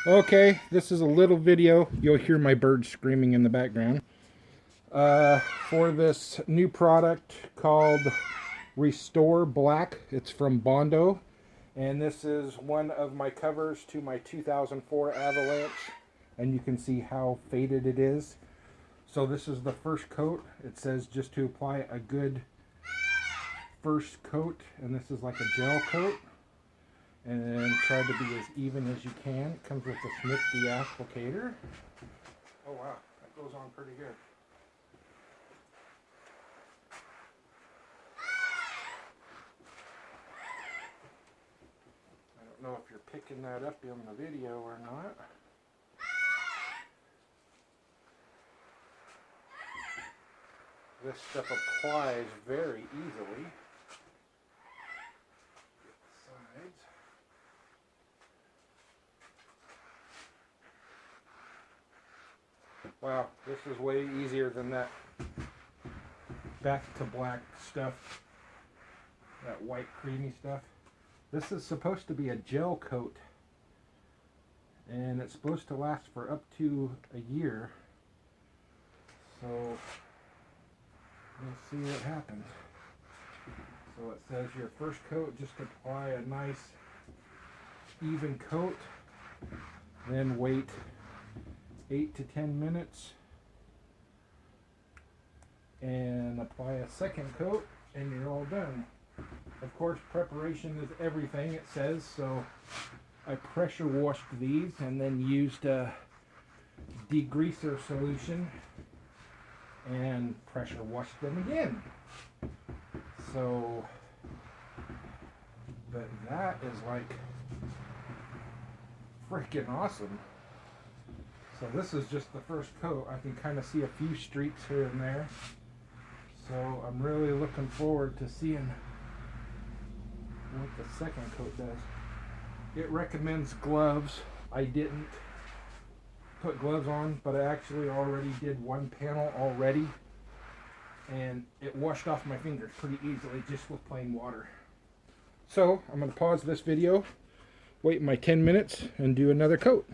Okay, this is a little video. You'll hear my birds screaming in the background. For this new product called Restore Black. It's from Bondo. And this is one of my covers to my 2004 Avalanche. And you can see how faded it is. So this is the first coat. It says just to apply a good first coat. And this is like a gel coat. And try to be as even as you can. It comes with a nifty applicator. Oh wow, that goes on pretty good. I don't know if you're picking that up in the video or not. This stuff applies very easily. Sides. Wow, this is way easier than that back to black stuff, that white creamy stuff. This is supposed to be a gel coat, and it's supposed to last for up to a year. So we'll see what happens. So it says your first coat, just apply a nice even coat, then wait 8 to 10 minutes and apply a second coat and you're all done. Of course, preparation is everything, it says, so I pressure washed these and then used a degreaser solution and pressure washed them again. So, but that is like freaking awesome. So this is just the first coat. I can kind of see a few streaks here and there. So I'm really looking forward to seeing what the second coat does. It recommends gloves. I didn't put gloves on, but I actually already did one panel already. And it washed off my fingers pretty easily just with plain water. So I'm going to pause this video, wait my 10 minutes, and do another coat.